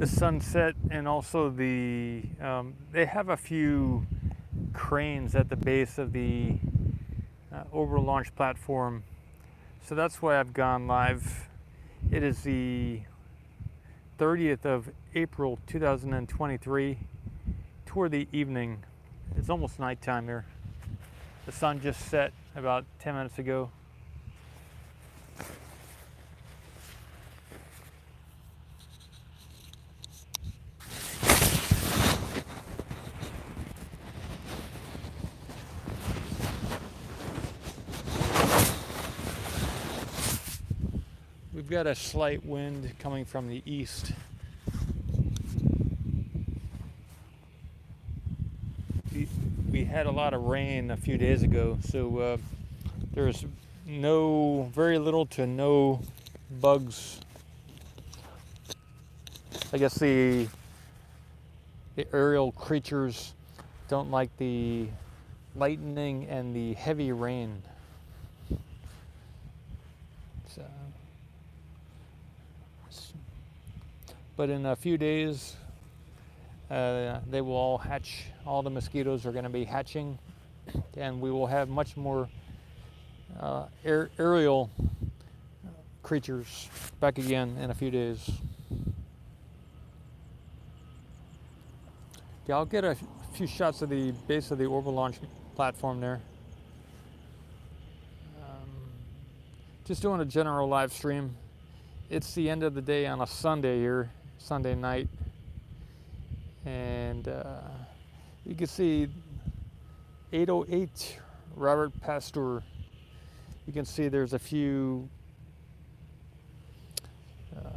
the sunset, and also they have a few cranes at the base of the orbital launch platform. So that's why I've gone live. It is the 30th of April 2023, toward the evening. It's almost nighttime here. The sun just set about 10 minutes ago. We've got a slight wind coming from the east. We had a lot of rain a few days ago, so there's very little to no bugs. I guess the aerial creatures don't like the lightning and the heavy rain. But in a few days, they will all hatch. All the mosquitoes are going to be hatching, and we will have much more aerial creatures back again in a few days. Yeah, I'll get a few shots of the base of the orbital launch platform there. Just doing a general live stream. It's the end of the day on a Sunday here, Sunday night, and you can see 808 Robert Pasteur. You can see there's a few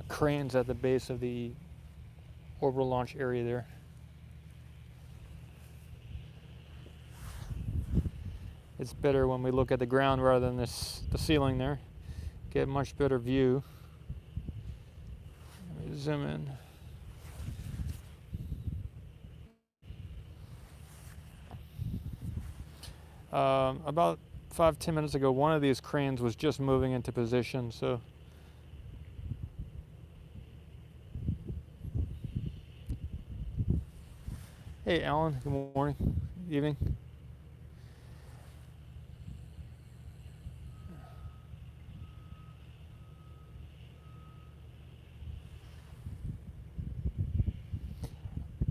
cranes at the base of the orbital launch area there. It's better when we look at the ground rather than the ceiling there. Get a much better view. Let me zoom in. About 5-10 minutes ago, one of these cranes was just moving into position, so hey Alan, good morning, evening.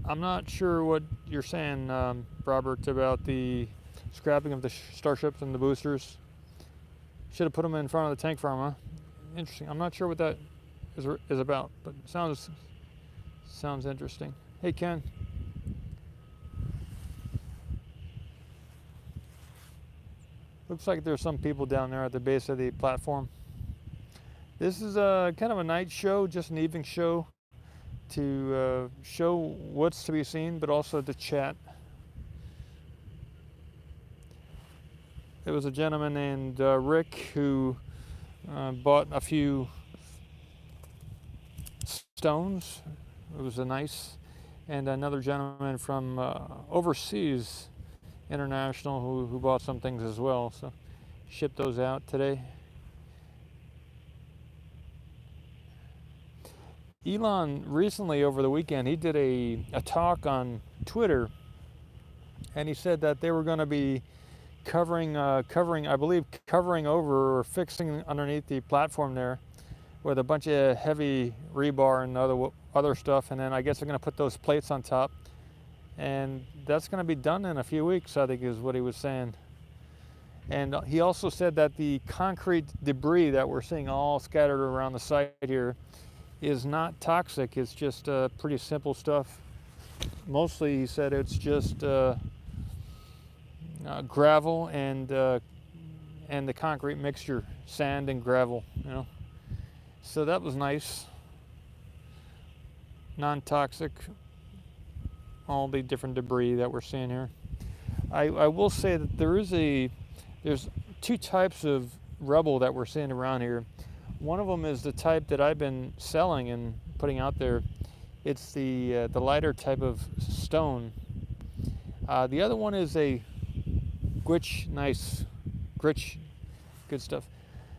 I'm not sure what you're saying, Robert, about the scrapping of the starships and the boosters. Should have put them in front of the tank farm, huh? Interesting. I'm not sure what that is about, but sounds interesting. Hey, Ken. Looks like there's some people down there at the base of the platform. This is kind of a night show, just an evening show, to show what's to be seen, but also to chat. There was a gentleman named Rick who bought a few stones. It was nice. And another gentleman from overseas, international, who bought some things as well. So shipped those out today. Elon recently, over the weekend, he did a talk on Twitter, and he said that they were going to be covering over or fixing underneath the platform there with a bunch of heavy rebar and other stuff, and then I guess they're going to put those plates on top, and that's going to be done in a few weeks, I think is what he was saying. And he also said that the concrete debris that we're seeing all scattered around the site here is not toxic. It's just pretty simple stuff. Mostly, he said, it's just gravel and the concrete mixture, sand and gravel, you know. So that was nice. Non-toxic. All the different debris that we're seeing here. I will say that there's two types of rubble that we're seeing around here. One of them is the type that I've been selling and putting out there. It's the lighter type of stone. The other one is a gritch, good stuff.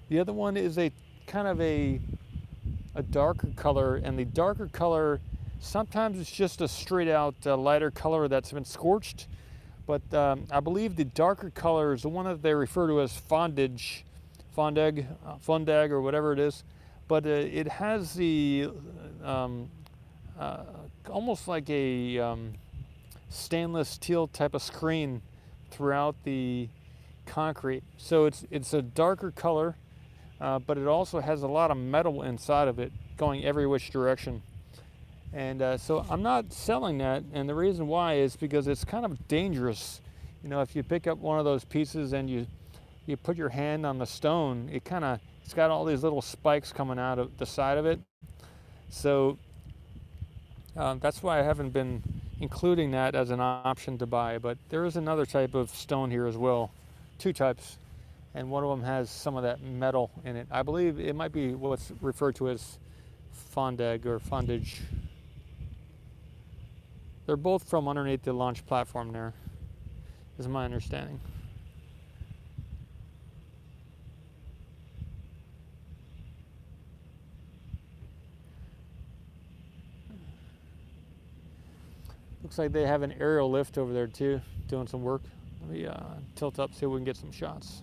The other one is a kind of a darker color, and the darker color Sometimes it's just a straight out lighter color that's been scorched, but I believe the darker color is the one that they refer to as fondag, or whatever it is. But it has the almost like a stainless steel type of screen throughout the concrete. So it's a darker color, but it also has a lot of metal inside of it going every which direction. And so I'm not selling that, and the reason why is because it's kind of dangerous. You know, if you pick up one of those pieces and you put your hand on the stone, it's got all these little spikes coming out of the side of it. So that's why I haven't been including that as an option to buy. But there is another type of stone here as well, 2 types, and one of them has some of that metal in it. I believe it might be what's referred to as fondag or fondage. They're both from underneath the launch platform there, is my understanding. Looks like they have an aerial lift over there too, doing some work. Let me tilt up, see if we can get some shots.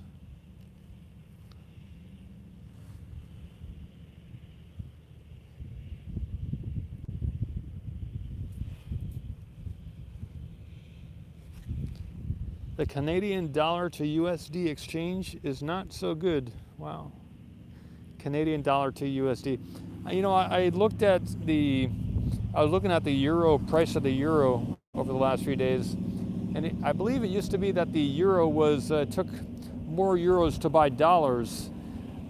The Canadian dollar to USD exchange is not so good. Wow. Canadian dollar to USD. You know, I was looking at the euro, price of the euro over the last few days, and I believe it used to be that the euro was took more euros to buy dollars